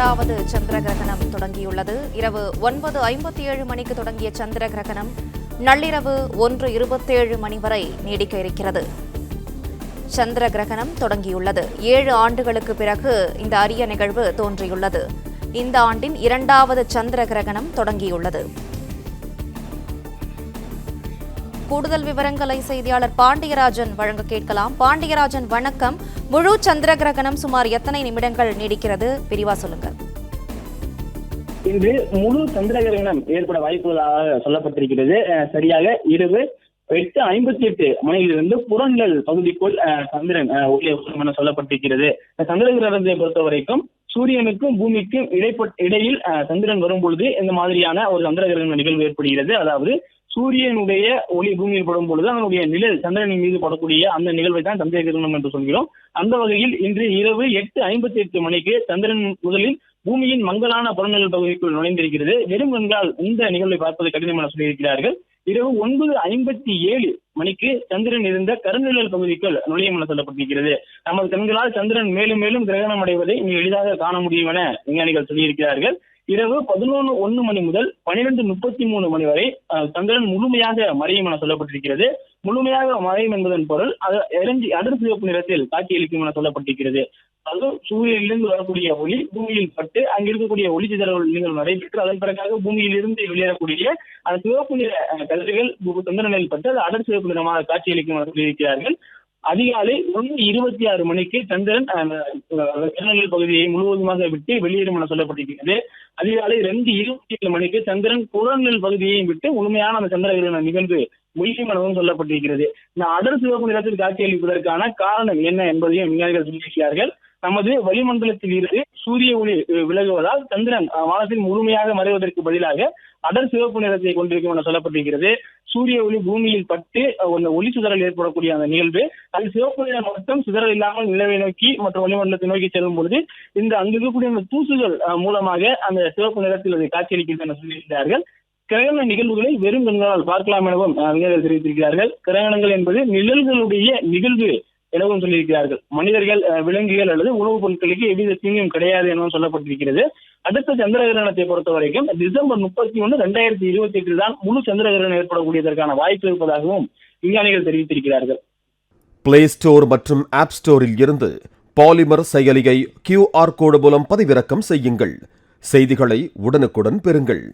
இரண்டாவது சந்திர கிரகணம் தொடங்கியுள்ளது. இரவு 9:57 மணிக்கு தொடங்கிய சந்திர கிரகணம் நள்ளிரவு 1:27 மணி வரை நீடிக்க இருக்கிறது. சந்திர கிரகணம் தொடங்கியுள்ளது. 7 ஆண்டுகளுக்கு பிறகு இந்த அரிய நிகழ்வு தோன்றியுள்ளது. இந்த ஆண்டின் இரண்டாவது சந்திர கிரகணம் தொடங்கியுள்ளது. கூடுதல் விவரங்களை செய்தியாளர் பாண்டியராஜன் வழங்க கேட்கலாம். பாண்டியராஜன், வணக்கம். முழு சந்திர கிரகணம் சுமார் எத்தனை நிமிடங்கள் நீடிக்கிறது? விரிவா சொல்லுங்க. இன்று முழு சந்திர கிரகணம் ஏற்பட வாய்ப்புள்ளதாக சொல்லப்பட்டிருக்கிறது. சரியாக இரவு 8:58 மணியிலிருந்து புறநிழல் பகுதிக்குள் சந்திரன் என சொல்லப்பட்டிருக்கிறது. சந்திர கிரகணத்தை பொறுத்த வரைக்கும் சூரியனுக்கும் பூமிக்கும் இடையில் சந்திரன் வரும் பொழுது இந்த மாதிரியான ஒரு சந்திர கிரகண நிகழ்வு ஏற்படுகிறது. அதாவது சூரியனுடைய ஒளி பூமியில் படும் பொழுது அதனுடைய நிழல் சந்திரனின் மீது படக்கூடிய அந்த நிகழ்வை தான் சந்திர கிரகணம் என்று சொல்கிறோம். அந்த வகையில் இன்று இரவு 8:58 மணிக்கு சந்திரன் முதலில் பூமியின் மங்கலான புறநிழல் பகுதிக்குள் நுழைந்திருக்கிறது. வெறும் கண்கால் இந்த நிகழ்வை பார்ப்பது கடினம் என சொல்லியிருக்கிறார்கள். இரவு 9:57 மணிக்கு சந்திரன் இருந்த கருநிழல் பகுதிக்குள் நுழையும் என சொல்லப்பட்டிருக்கிறது. நமது கண்களால் சந்திரன் மேலும் மேலும் கிரகணம் அடைவதை எளிதாக காண முடியும் என விஞ்ஞானிகள் சொல்லியிருக்கிறார்கள். இரவு 11:01 மணி முதல் 12:33 மணி வரை சந்திரன் முழுமையாக மறையும் என சொல்லப்பட்டிருக்கிறது. முழுமையாக மறையும் என்பதன் பொருள் அடர் சிவப்பு நிறத்தில் காட்சியளிக்கும் என சொல்லப்பட்டிருக்கிறது. அதுவும் சூரியனிலிருந்து வரக்கூடிய ஒளி பூமியில் பட்டு அங்கிருக்கக்கூடிய ஒளி சிதறல் நீங்கள் நடைபெற்று அதன் பிறகாக பூமியில் இருந்து வெளியேறக்கூடிய அந்த சிவப்பு நிற கதிர்கள் சந்திரனில் பட்டு அது அடர் சிவப்பு நிறமாக காட்சியளிக்கும் என சொல்லியிருக்கிறார்கள். அதிகாலை 1:26 மணிக்கு சந்திரன் கருநிழல் பகுதியை முழுவதுமாக விட்டு வெளியேறும் என சொல்லப்பட்டிருக்கிறது. அதிகாலை 2:27 மணிக்கு சந்திரன் புறநிழல் பகுதியை விட்டு முழுமையான அந்த சந்திர கிரகண நிகழ்வு முடியும் எனவும் சொல்லப்பட்டிருக்கிறது. இந்த அடர் சிவப்பு நிறத்தில் காட்சியளிப்பதற்கான காரணம் என்ன என்பதையும் விஞ்ஞானிகள் சொல்லியிருக்கிறார்கள். நமது வளிமண்டலத்தில் இருந்து சூரிய ஒளி விலகுவதால் சந்திரன் வானத்தில் முழுமையாக மறைவதற்கு பதிலாக அடர் சிவப்பு நிறத்தை கொண்டிருக்கும் என சொல்லப்பட்டிருக்கிறது. சூரிய ஒளி பூமியில் பட்டு ஒளி சிதறல் ஏற்படக்கூடிய அந்த நிகழ்வு அது சிவப்பு நிறம் மட்டும் சிதறல் இல்லாமல் நிலவை நோக்கி மற்றும் வளிமண்டலத்தை நோக்கி செல்லும் பொழுது இந்த அங்கு இருக்கக்கூடிய அந்த தூசுகள் மூலமாக அந்த சிவப்பு நிறத்தில் அதை காட்சியளிக்கிறது என சொல்லியிருக்கிறார்கள். கிரகண நிகழ்வுகளை வெறும் கண்களால் பார்க்கலாம் எனவும் விஞ்ஞானிகள் தெரிவித்திருக்கிறார்கள். கிரகணங்கள் என்பது நிழல்களுடைய நிகழ்வு எனவும் சொல்லியிருக்கிறார்கள். மனிதர்கள், விலங்குகள் அல்லது உணவுப் பொருட்களுக்கு எவ்வித தீங்கும் கிடையாது எனவும் சொல்லப்பட்டிருக்கிறது. அடுத்த சந்திர கிரகணத்தை பொறுத்த வரைக்கும் டிசம்பர் 31, 2028 தான் முழு சந்திர கிரகணம் ஏற்படக்கூடியதற்கான வாய்ப்பு இருப்பதாகவும் விஞ்ஞானிகள் தெரிவித்திருக்கிறார்கள். பிளே ஸ்டோர் மற்றும் ஆப் ஸ்டோரில் இருந்து பாலிமர் செயலியை QR கோடு மூலம் பதிவிறக்கம் செய்யுங்கள். செய்திகளை உடனுக்குடன் பெறுங்கள்.